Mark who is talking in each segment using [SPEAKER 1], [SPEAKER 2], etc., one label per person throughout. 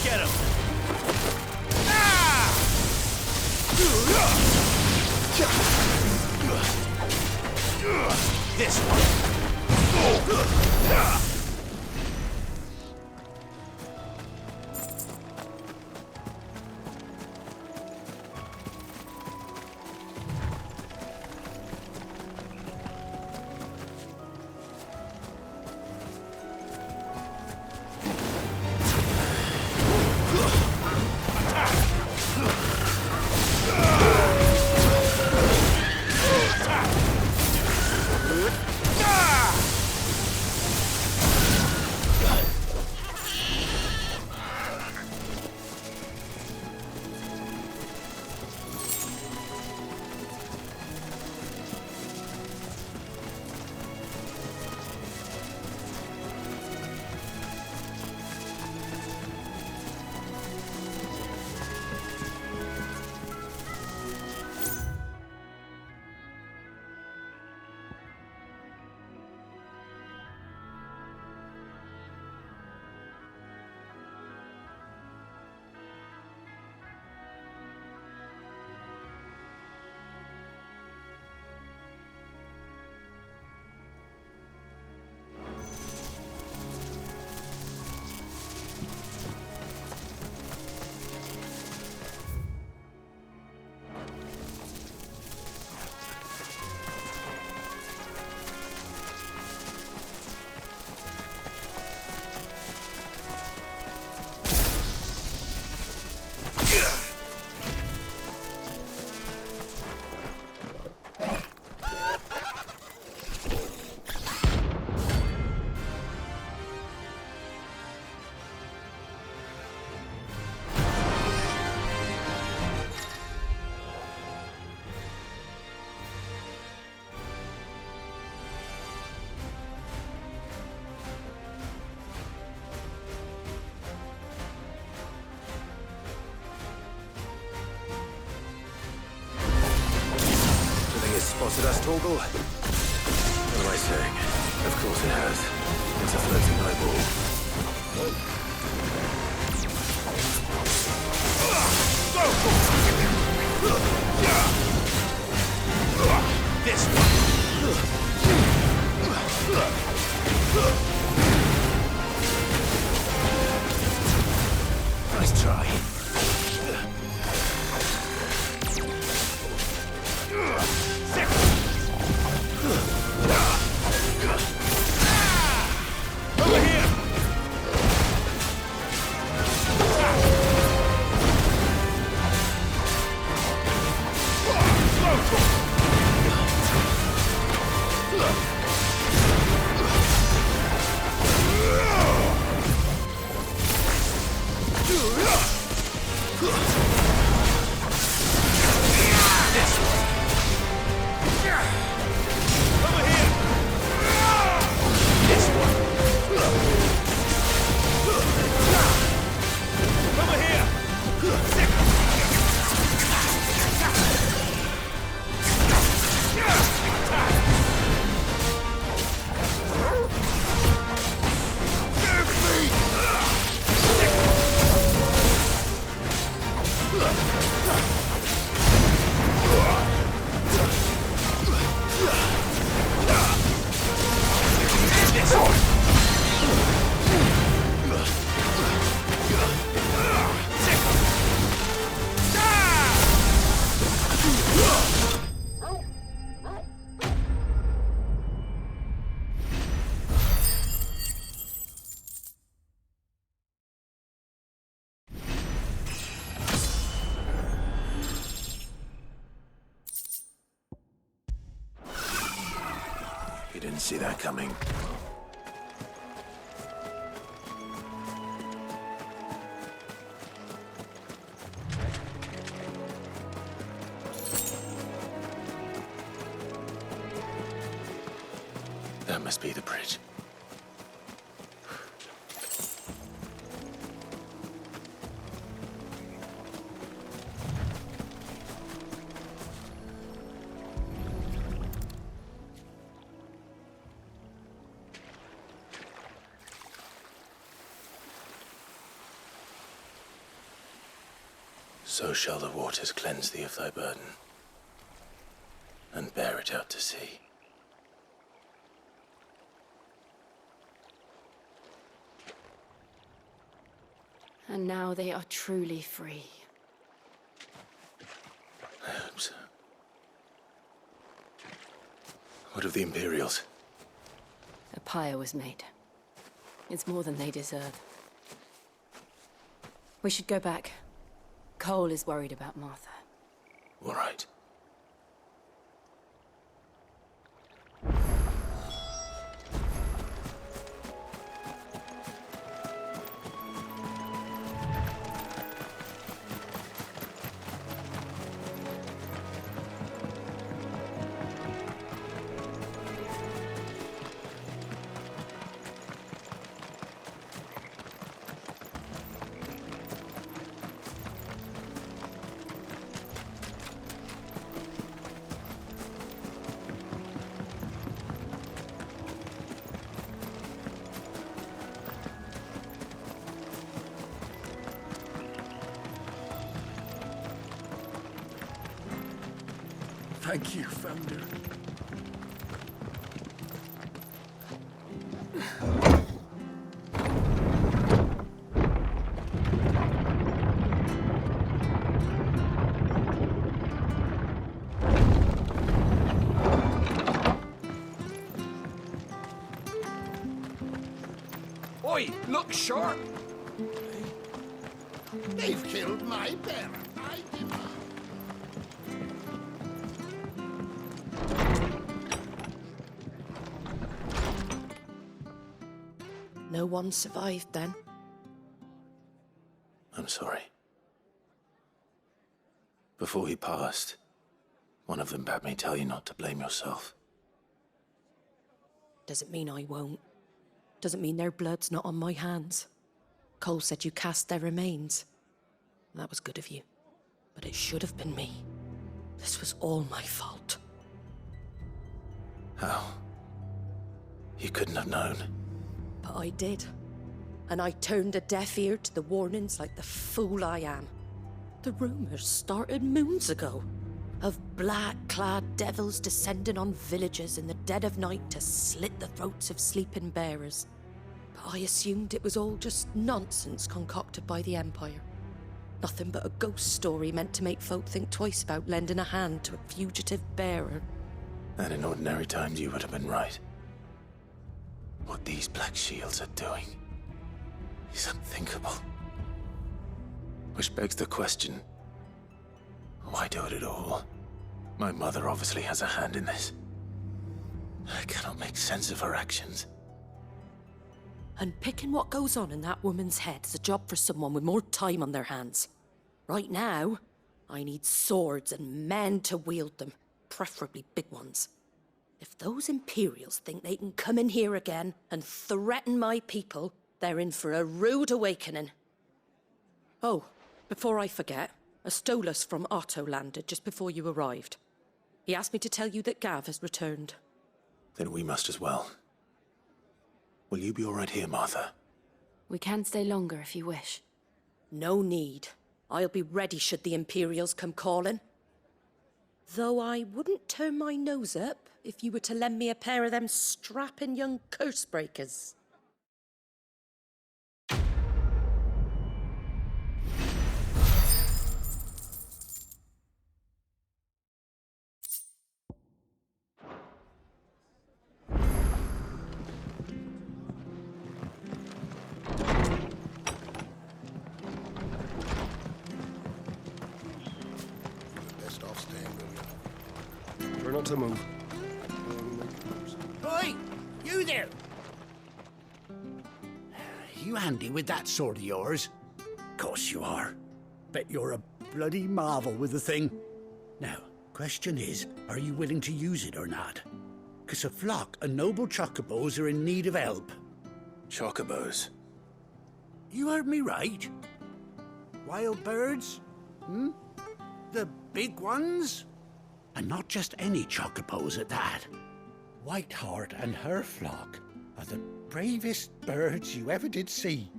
[SPEAKER 1] Get him! This one!
[SPEAKER 2] Spotted us, Torgal? What am I saying? Of course it has. It's a floating eyeball.
[SPEAKER 1] This one! Nice try.
[SPEAKER 2] Didn't see that coming. That must be the bridge. So shall the waters cleanse thee of thy burden, and bear it out to sea.
[SPEAKER 3] And now they are truly free.
[SPEAKER 2] I hope so. What of the Imperials?
[SPEAKER 3] A pyre was made. It's more than they deserve. We should go back. Cole is worried about Martha.
[SPEAKER 2] All right.
[SPEAKER 4] Thank you, Founder.
[SPEAKER 1] Oi, look sharp!
[SPEAKER 5] They've killed my bear. I give up.
[SPEAKER 6] No one survived then?
[SPEAKER 2] I'm sorry. Before he passed, one of them bade me tell you not to blame yourself.
[SPEAKER 6] Doesn't mean I won't. Doesn't mean their blood's not on my hands. Cole said you cast their remains. That was good of you. But it should have been me. This was all my fault.
[SPEAKER 2] How? You couldn't have known.
[SPEAKER 6] But I did. And I turned a deaf ear to the warnings like the fool I am. The rumors started moons ago. Of black-clad devils descending on villages in the dead of night to slit the throats of sleeping bearers. But I assumed it was all just nonsense concocted by the Empire. Nothing but a ghost story meant to make folk think twice about lending a hand to a fugitive bearer.
[SPEAKER 2] And in ordinary times you would have been right. What these Black Shields are doing is unthinkable. Which begs the question, why do it at all? My mother obviously has a hand in this. I cannot make sense of her actions.
[SPEAKER 6] And picking what goes on in that woman's head is a job for someone with more time on their hands. Right now, I need swords and men to wield them, preferably big ones. If those Imperials think they can come in here again and threaten my people, they're in for a rude awakening. Oh, before I forget, a Stolas from Otto landed just before you arrived. He asked me to tell you that Gav has returned.
[SPEAKER 2] Then we must as well. Will you be all right here, Martha?
[SPEAKER 3] We can stay longer if you wish.
[SPEAKER 6] No need. I'll be ready should the Imperials come calling. Though I wouldn't turn my nose up if you were to lend me a pair of them strapping young curse-breakers.
[SPEAKER 5] Best off staying good.
[SPEAKER 4] Try not to move.
[SPEAKER 7] Oi! You there! You handy with that sword of yours? Course you are. Bet you're a bloody marvel with the thing. Now, question is, are you willing to use it or not? 'Cause a flock of noble chocobos are in need of help.
[SPEAKER 2] Chocobos.
[SPEAKER 7] You heard me right. Wild birds? The big ones? And not just any chocobos at that. Whiteheart and her flock are the bravest birds you ever did see.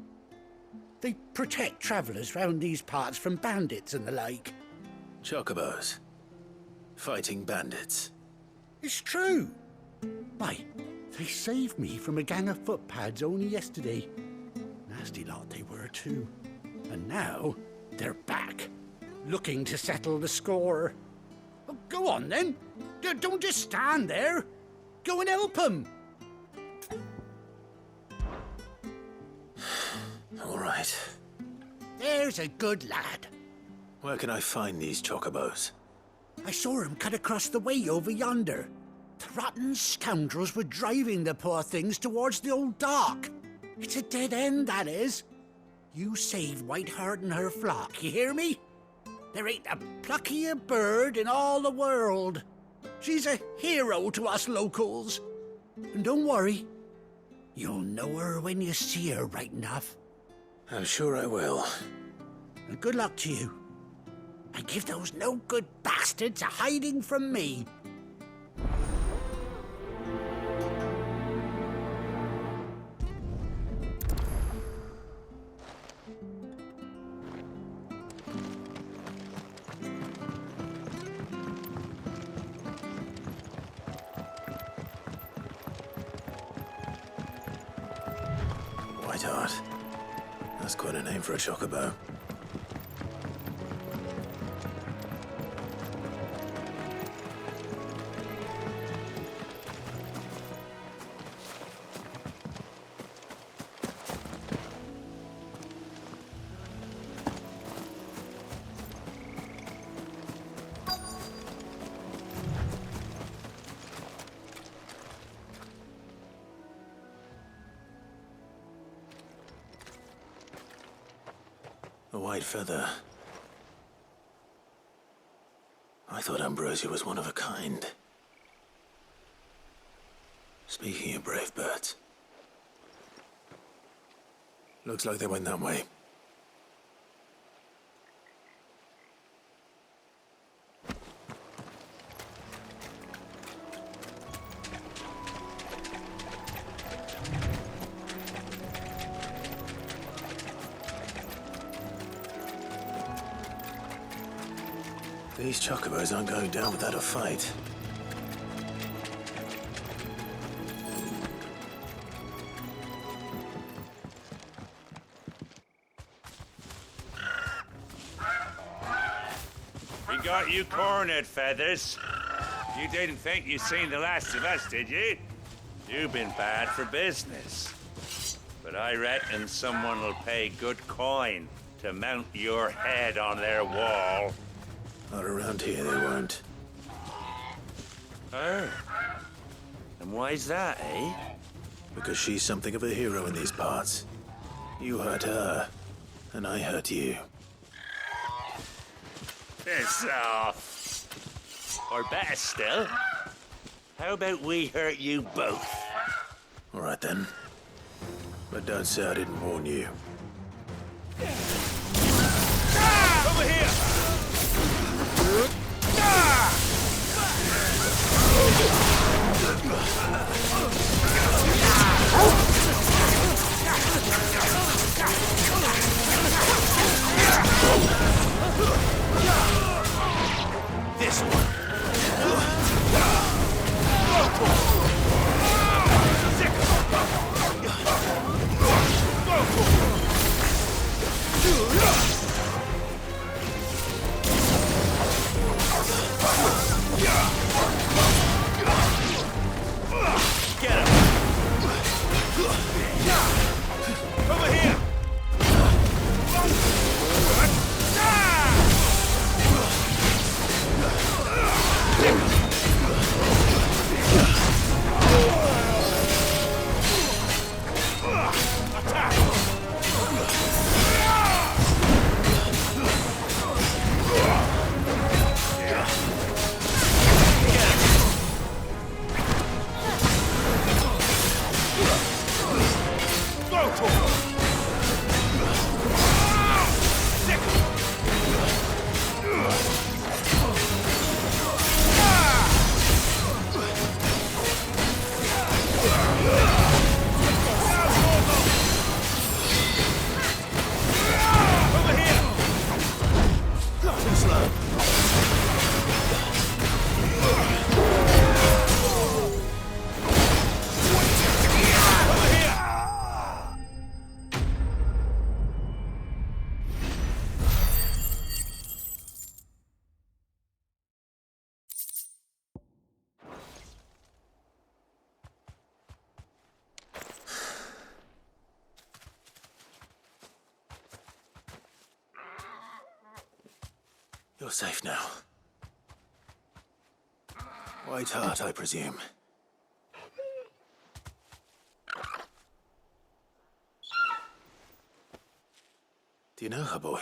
[SPEAKER 7] They protect travellers round these parts from bandits and the like.
[SPEAKER 2] Chocobos. Fighting bandits.
[SPEAKER 7] It's true. Why, they saved me from a gang of footpads only yesterday. Nasty lot they were too. And now, they're back, looking to settle the score. Oh, go on then. Don't just stand there. Go and help them.
[SPEAKER 2] All right.
[SPEAKER 7] There's a good lad.
[SPEAKER 2] Where can I find these chocobos?
[SPEAKER 7] I saw him cut across the way over yonder. The rotten scoundrels were driving the poor things towards the old dock. It's a dead end, that is. You save Whiteheart and her flock, you hear me? There ain't a pluckier bird in all the world. She's a hero to us locals. And don't worry, you'll know her when you see her right enough.
[SPEAKER 2] I'm sure I will.
[SPEAKER 7] And good luck to you. And give those no-good bastards a hiding from me.
[SPEAKER 2] Whiteheart. That's quite a name for a chocobo. A white feather. I thought Ambrosia was one of a kind. Speaking of brave birds. Looks like they went that way. These chocobos aren't going down without a fight.
[SPEAKER 4] We got you cornered, Feathers. You didn't think you'd seen the last of us, did you? You've been bad for business. But I reckon someone will pay good coin to mount your head on their wall.
[SPEAKER 2] Not around here, they won't.
[SPEAKER 4] Oh. And why's that, eh?
[SPEAKER 2] Because she's something of a hero in these parts. You hurt her, and I hurt you.
[SPEAKER 4] Piss off. Or better still, how about we hurt you both?
[SPEAKER 2] All right then. But don't say I didn't warn you.
[SPEAKER 4] Over here! This one. Get him! Over here!
[SPEAKER 2] You're safe now. White Hart, I presume. Do you know her, boy?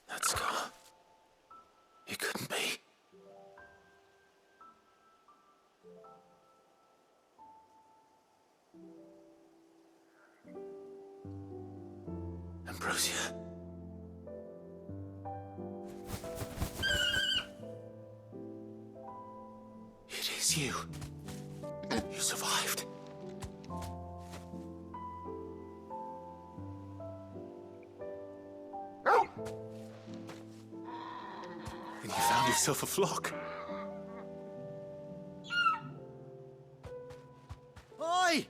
[SPEAKER 2] That scar. It couldn't be. Ambrosia. It is you. You survived. And you found yourself a flock.
[SPEAKER 7] Oi!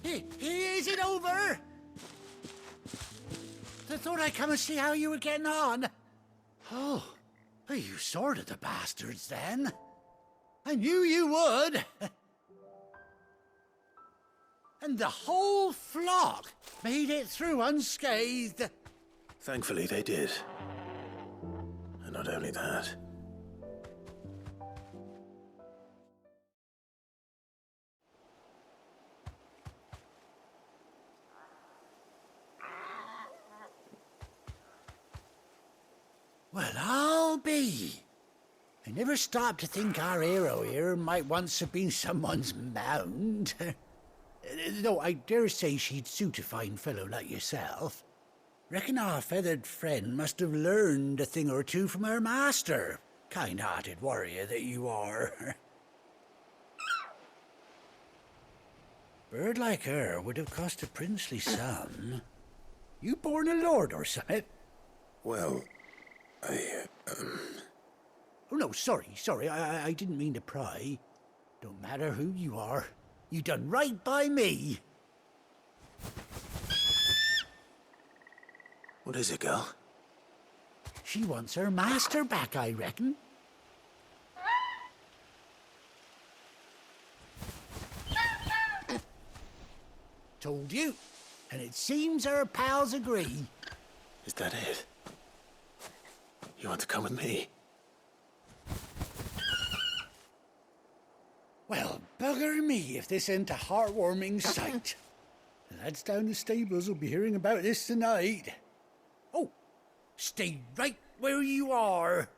[SPEAKER 7] Is it over? I thought I'd come and see how you were getting on. Oh, you sorted the bastards then. I knew you would. And the whole flock made it through unscathed.
[SPEAKER 2] Thankfully, they did. And not only that.
[SPEAKER 7] Well, I'll be. I never stopped to think our hero here might once have been someone's mount. Though I dare say she'd suit a fine fellow like yourself. Reckon our feathered friend must have learned a thing or two from her master. Kind-hearted warrior that you are. Bird like her would have cost a princely sum. You born a lord or something?
[SPEAKER 2] Well,
[SPEAKER 7] Oh, no, sorry. I didn't mean to pry. Don't matter who you are. You done right by me.
[SPEAKER 2] What is it, girl?
[SPEAKER 7] She wants her master back, I reckon. Told you. And it seems her pals agree.
[SPEAKER 2] Is that it? You want to come with me?
[SPEAKER 7] Well, bugger me if this ain't a heartwarming sight. The lads down the stables will be hearing about this tonight. Oh, stay right where you are.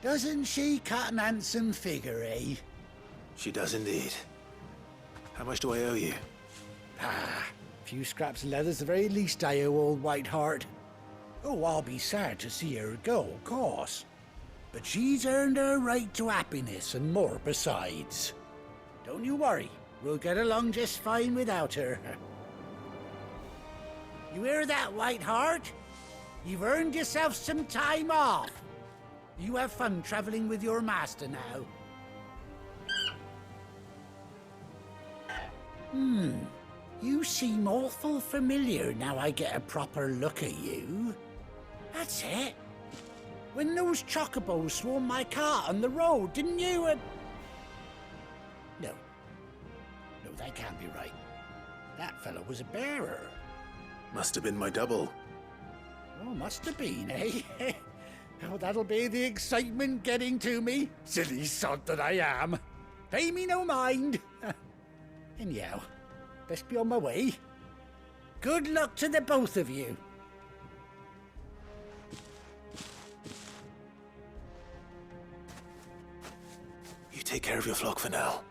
[SPEAKER 7] Doesn't she cut an handsome figure, eh?
[SPEAKER 2] She does indeed. How much do I owe you?
[SPEAKER 7] Ah, a few scraps of leather's the very least I owe old White Hart. Oh, I'll be sad to see her go, of course. But she's earned her right to happiness and more besides. Don't you worry, we'll get along just fine without her. You hear that, White Hart? You've earned yourself some time off. You have fun traveling with your master now. You seem awful familiar now I get a proper look at you. That's it. When those chocobos swarmed my cart on the road, didn't you? No, that can't be right. That fellow was a bearer.
[SPEAKER 2] Must have been my double.
[SPEAKER 7] Oh, must have been, eh? Oh, that'll be the excitement getting to me. Silly sod that I am. Pay me no mind. Anyhow, best be on my way. Good luck to the both of you.
[SPEAKER 2] You take care of your flock for now.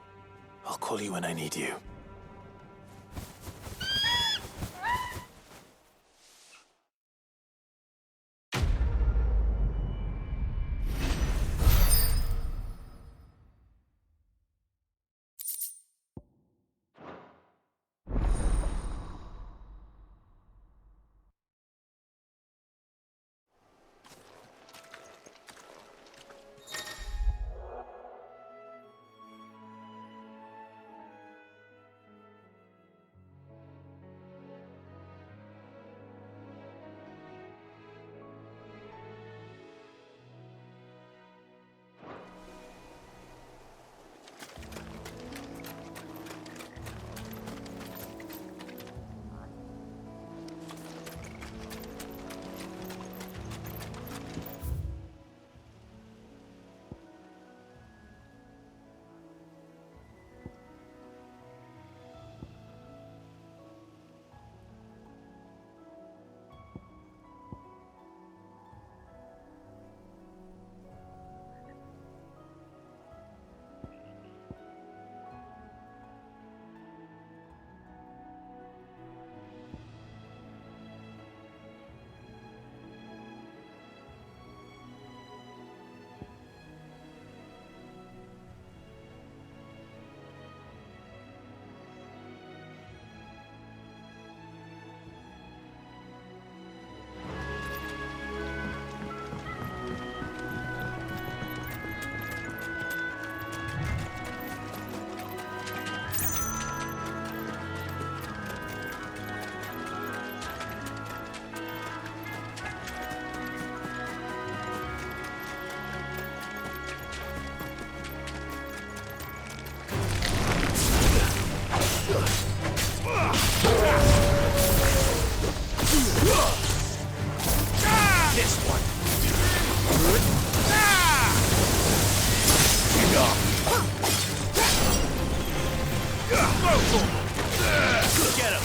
[SPEAKER 2] I'll call you when I need you.
[SPEAKER 4] Go for it! Get him!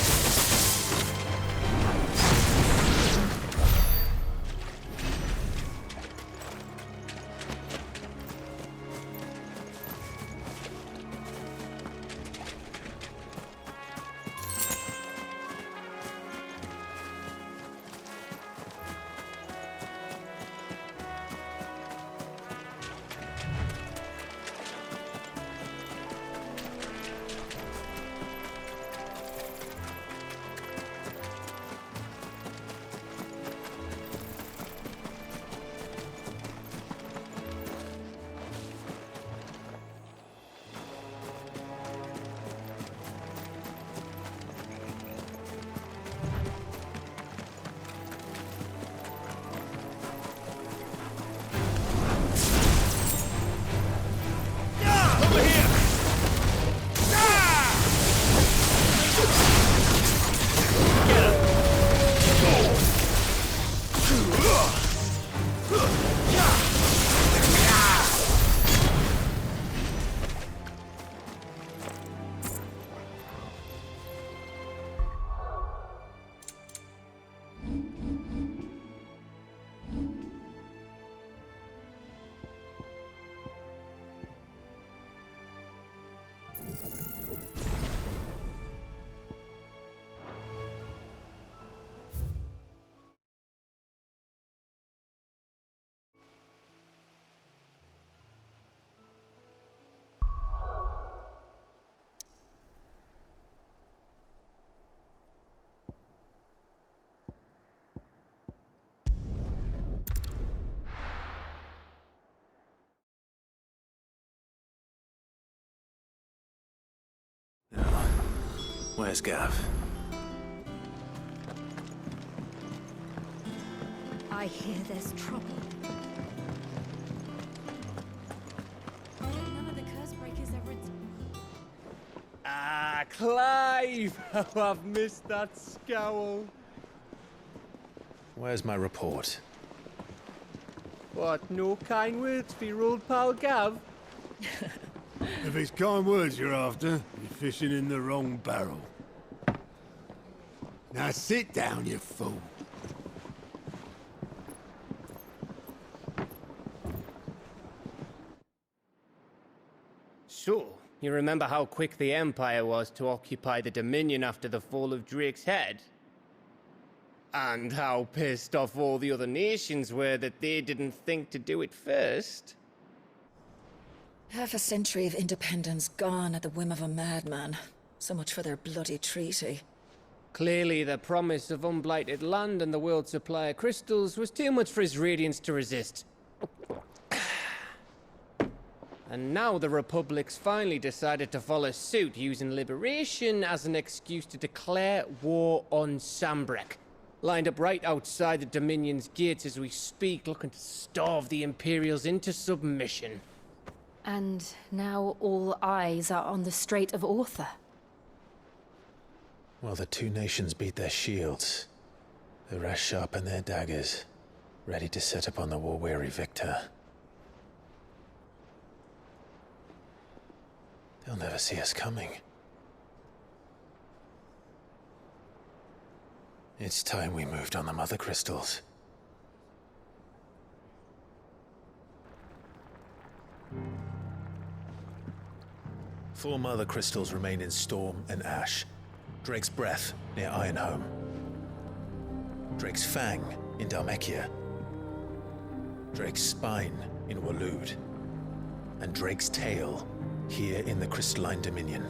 [SPEAKER 2] Where's Gav?
[SPEAKER 8] I hear there's trouble. None of the curse breakers ever...
[SPEAKER 9] Ah, Clive! Oh, I've missed that scowl.
[SPEAKER 2] Where's my report?
[SPEAKER 9] What, no kind words for your old pal Gav?
[SPEAKER 5] If it's kind words you're after, you're fishing in the wrong barrel. Now sit down, you fool.
[SPEAKER 9] So, you remember how quick the Empire was to occupy the Dominion after the fall of Drake's head? And how pissed off all the other nations were that they didn't think to do it first?
[SPEAKER 10] Half a century of independence gone at the whim of a madman. So much for their bloody treaty.
[SPEAKER 9] Clearly, the promise of unblighted land and the world's supply of crystals was too much for his radiance to resist. And now the Republic's finally decided to follow suit, using liberation as an excuse to declare war on Sambrek. Lined up right outside the Dominion's gates as we speak, looking to starve the Imperials into submission.
[SPEAKER 3] And now all eyes are on the Strait of Author.
[SPEAKER 2] Well, the two nations beat their shields. The rest sharpen their daggers, ready to set upon the war-weary victor. They'll never see us coming. It's time we moved on the Mother Crystals. Four Mother Crystals remain in Storm and Ash. Drake's Breath near Ironhome. Drake's Fang in Dhalmekia. Drake's Spine in Waloed. And Drake's Tail here in the Crystalline Dominion.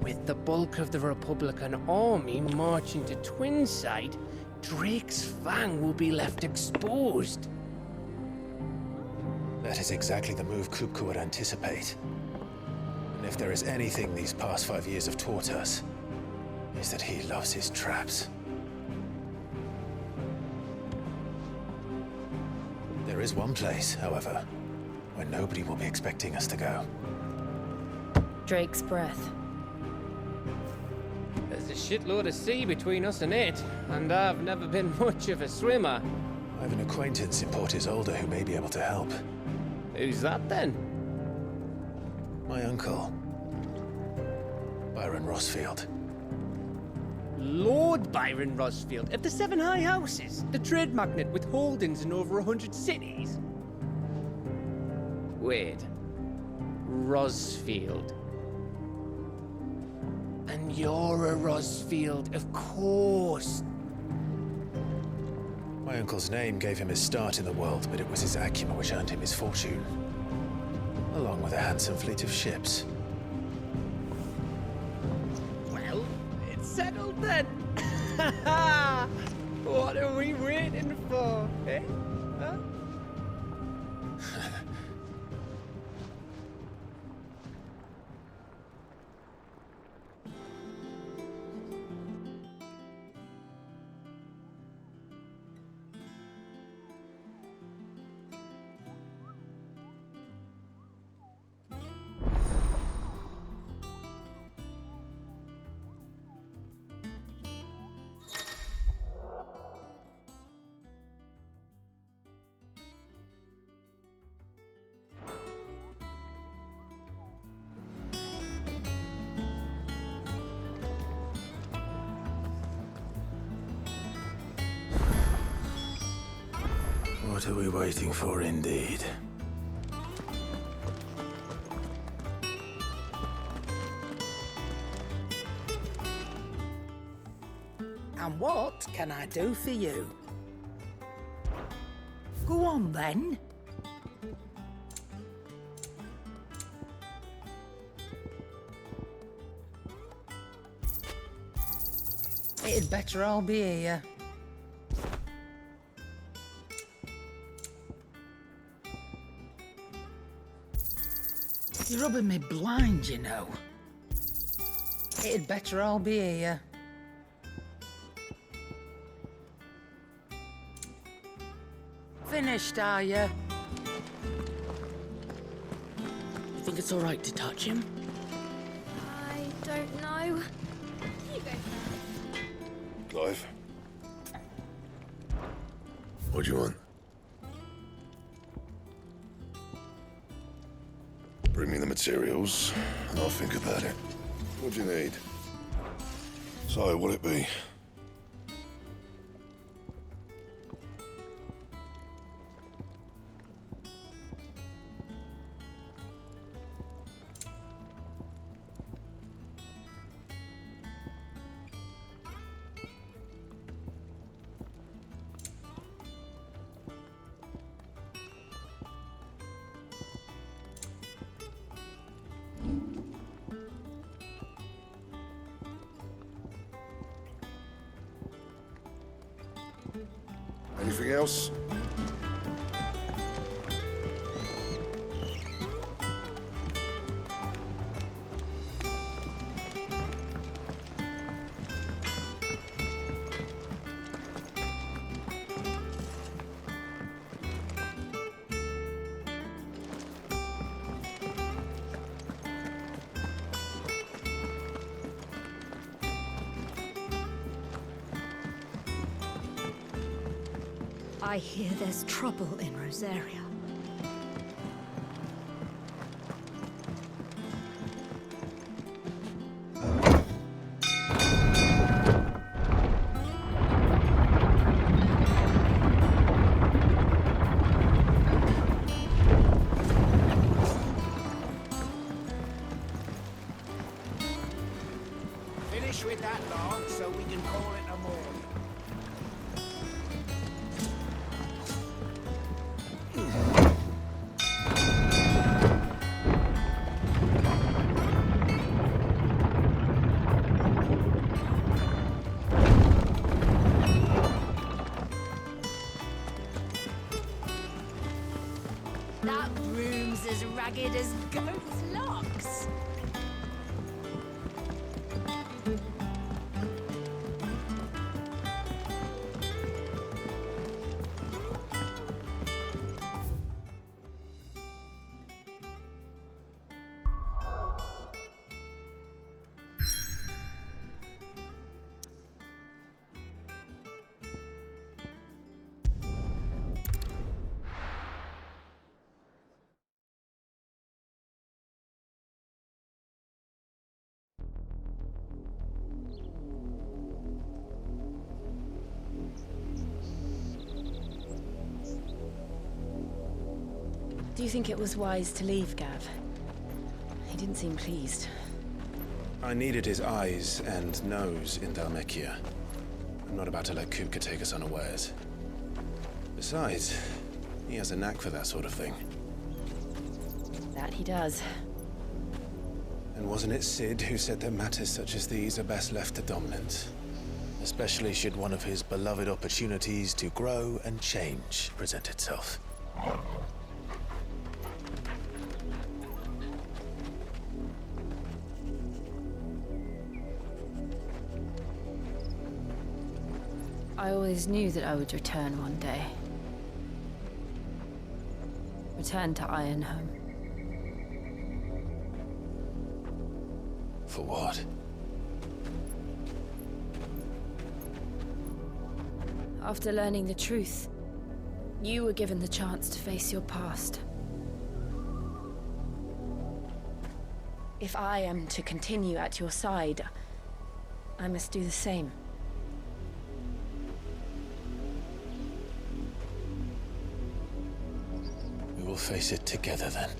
[SPEAKER 9] With the bulk of the Republican army marching to Twinside, Drake's Fang will be left exposed.
[SPEAKER 2] That is exactly the move Kupka would anticipate. And if there is anything these past 5 years have taught us, is that he loves his traps. There is one place, however, where nobody will be expecting us to go.
[SPEAKER 3] Drake's Breath.
[SPEAKER 9] There's a shitload of sea between us and it, and I've never been much of a swimmer.
[SPEAKER 2] I have an acquaintance in Port Isolde who may be able to help.
[SPEAKER 9] Who's that then?
[SPEAKER 2] My uncle, Byron Rossfield.
[SPEAKER 9] Lord Byron Rosfield of the Seven High Houses, the trade magnate with holdings in over 100 cities. Wait. Rosfield. And you're a Rosfield, of course.
[SPEAKER 2] My uncle's name gave him his start in the world, but it was his acumen which earned him his fortune, along with a handsome fleet of ships.
[SPEAKER 9] Well, it's settled then. What are we waiting for, eh? Huh?
[SPEAKER 5] What are we waiting for, indeed?
[SPEAKER 11] And what can I do for you? Go on, then. It'd better all be here. You're rubbing me blind, you know. It'd better all be here. Finished, are you?
[SPEAKER 6] You think it's all right to touch him?
[SPEAKER 8] I don't know. You go first.
[SPEAKER 5] Clive? What do you want? Bring me the materials, and I'll think about it. What do you need? So, what'll it be? Anything else?
[SPEAKER 8] I hear there's trouble in Rosaria.
[SPEAKER 7] Finish with that log so we can call it a morning.
[SPEAKER 8] That room's as ragged as goat's locks.
[SPEAKER 3] Do you think it was wise to leave, Gav? He didn't seem pleased.
[SPEAKER 2] I needed his eyes and nose in Dhalmekia. I'm not about to let Kupka take us unawares. Besides, he has a knack for that sort of thing.
[SPEAKER 3] That he does.
[SPEAKER 2] And wasn't it Sid who said that matters such as these are best left to dominance? Especially should one of his beloved opportunities to grow and change present itself.
[SPEAKER 3] I always knew that I would return one day. Return to Ironhome.
[SPEAKER 2] For what?
[SPEAKER 3] After learning the truth, you were given the chance to face your past. If I am to continue at your side, I must do the same.
[SPEAKER 2] We will face it together then.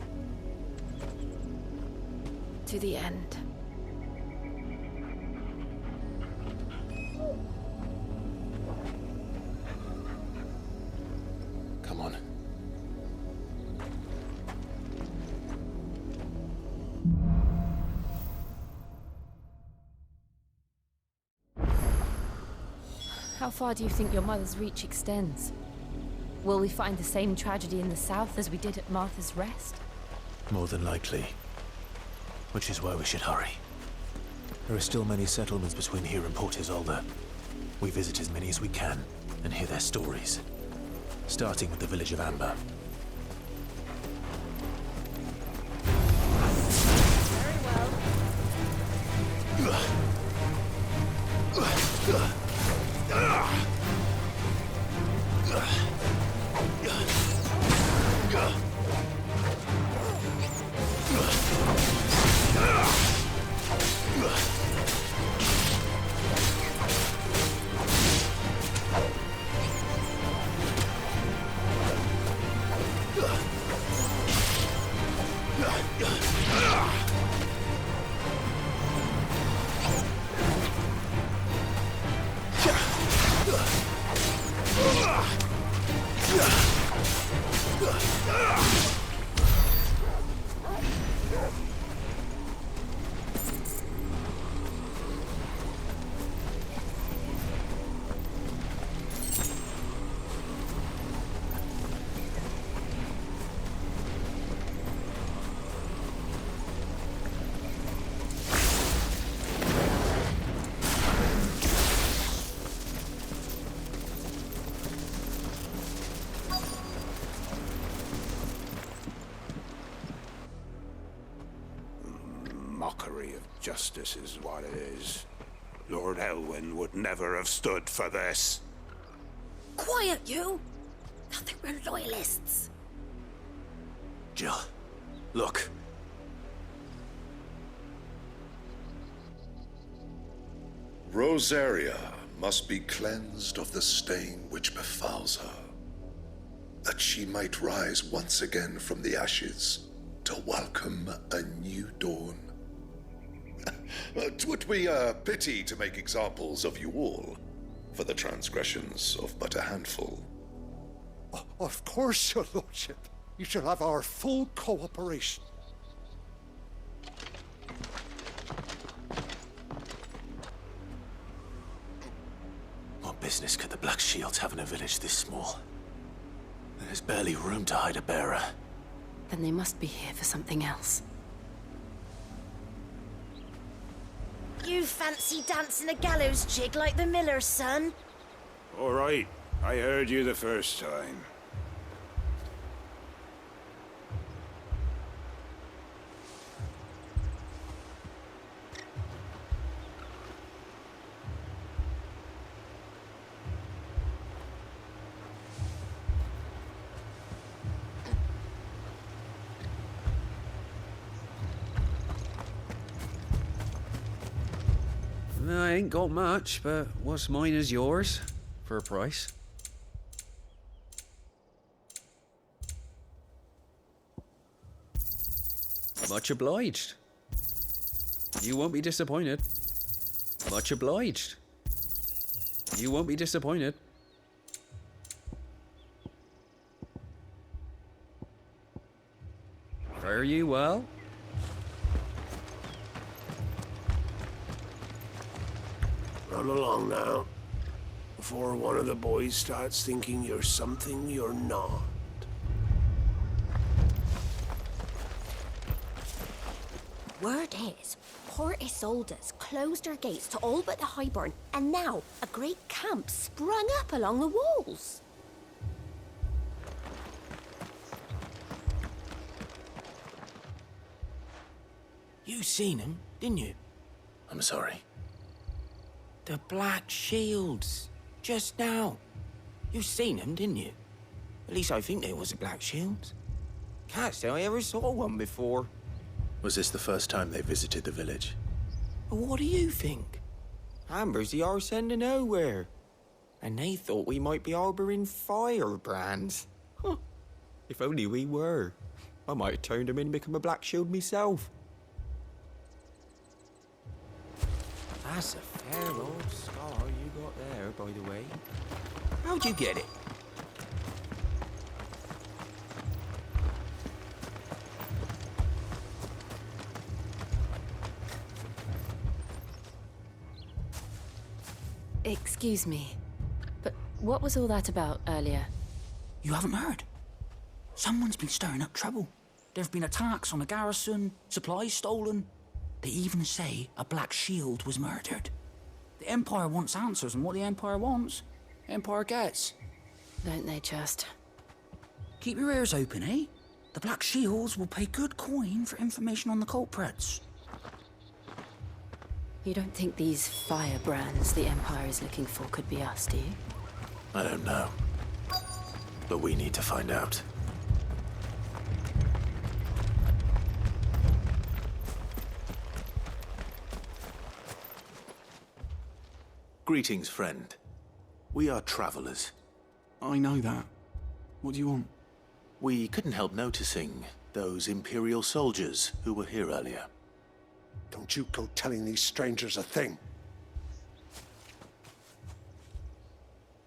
[SPEAKER 3] To the end.
[SPEAKER 2] Come on.
[SPEAKER 3] How far do you think your mother's reach extends? Will we find the same tragedy in the south as we did at Martha's Rest?
[SPEAKER 2] More than likely. Which is why we should hurry. There are still many settlements between here and Port Isolde. We visit as many as we can and hear their stories. Starting with the village of Amber.
[SPEAKER 5] Mockery of justice is what it is. Lord Elwyn would never have stood for this.
[SPEAKER 6] Quiet, you! I think we're loyalists.
[SPEAKER 2] Jill, look.
[SPEAKER 5] Rosaria must be cleansed of the stain which befouls her, that she might rise once again from the ashes to welcome a new dawn. 'Twould be a pity to make examples of you all for the transgressions of but a handful.
[SPEAKER 12] Of course, your lordship. You shall have our full cooperation.
[SPEAKER 2] What business could the Black Shields have in a village this small? There's barely room to hide a bearer.
[SPEAKER 3] Then they must be here for something else.
[SPEAKER 13] You fancy dancing a gallows jig like the miller's son?
[SPEAKER 5] All right, I heard you the first time.
[SPEAKER 1] I ain't got much, but what's mine is yours, for a price. Much obliged. You won't be disappointed. Much obliged. You won't be disappointed. Fare you well?
[SPEAKER 14] Run along now, before one of the boys starts thinking you're something you're not.
[SPEAKER 13] Word is, Port Isolde's closed her gates to all but the Highborn, and now a great camp sprung up along the walls.
[SPEAKER 15] You seen him, didn't you?
[SPEAKER 2] I'm sorry.
[SPEAKER 15] The Black Shields. Just now. You seen them, didn't you? At least I think they was the Black Shields. Can't say I ever saw one before.
[SPEAKER 2] Was this the first time they visited the village?
[SPEAKER 15] What do you think? Amber's the arse end of nowhere. And they thought we might be harbouring firebrands. Huh. If only we were. I might have turned them in and become a Black Shield myself. That's a fair old scar you got there, by the way. How'd you get it?
[SPEAKER 3] Excuse me, but what was all that about earlier?
[SPEAKER 11] You haven't heard? Someone's been stirring up trouble. There have been attacks on the garrison, supplies stolen. They even say a Black Shield was murdered. The Empire wants answers, and what the Empire wants, Empire gets.
[SPEAKER 3] Don't they just?
[SPEAKER 11] Keep your ears open, eh? The Black Shields will pay good coin for information on the culprits.
[SPEAKER 3] You don't think these firebrands the Empire is looking for could be us, do you?
[SPEAKER 2] I don't know. But we need to find out. Greetings, friend. We are travelers.
[SPEAKER 16] I know that. What do you want?
[SPEAKER 2] We couldn't help noticing those Imperial soldiers who were here earlier.
[SPEAKER 12] Don't you go telling these strangers a thing.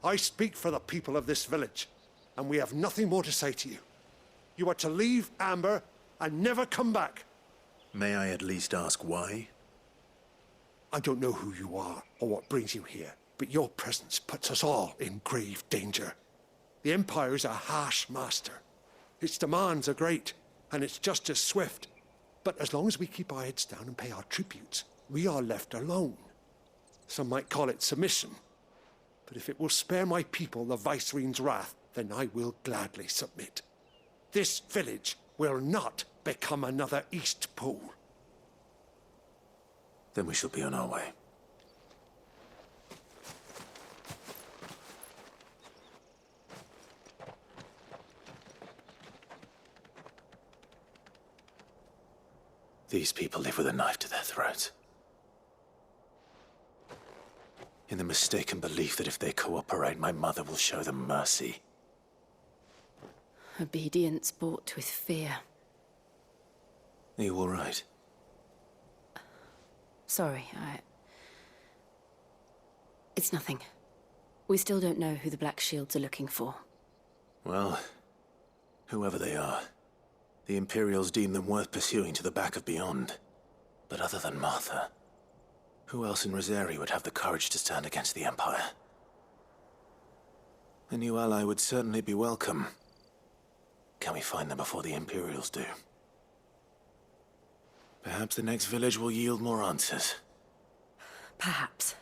[SPEAKER 12] I speak for the people of this village, and we have nothing more to say to you. You are to leave Amber and never come back.
[SPEAKER 2] May I at least ask why?
[SPEAKER 12] I don't know who you are or what brings you here, but your presence puts us all in grave danger. The Empire is a harsh master. Its demands are great, and its justice swift. But as long as we keep our heads down and pay our tributes, we are left alone. Some might call it submission. But if it will spare my people the Viceroy's wrath, then I will gladly submit. This village will not become another East Pool.
[SPEAKER 2] Then we shall be on our way. These people live with a knife to their throats. In the mistaken belief that if they cooperate, my mother will show them mercy.
[SPEAKER 3] Obedience bought with fear.
[SPEAKER 2] Are you all right?
[SPEAKER 3] Sorry, It's nothing. We still don't know who the Black Shields are looking for.
[SPEAKER 2] Well, whoever they are, the Imperials deem them worth pursuing to the back of beyond. But other than Martha, who else in Rosari would have the courage to stand against the Empire? A new ally would certainly be welcome. Can we find them before the Imperials do? Perhaps the next village will yield more answers.
[SPEAKER 3] Perhaps.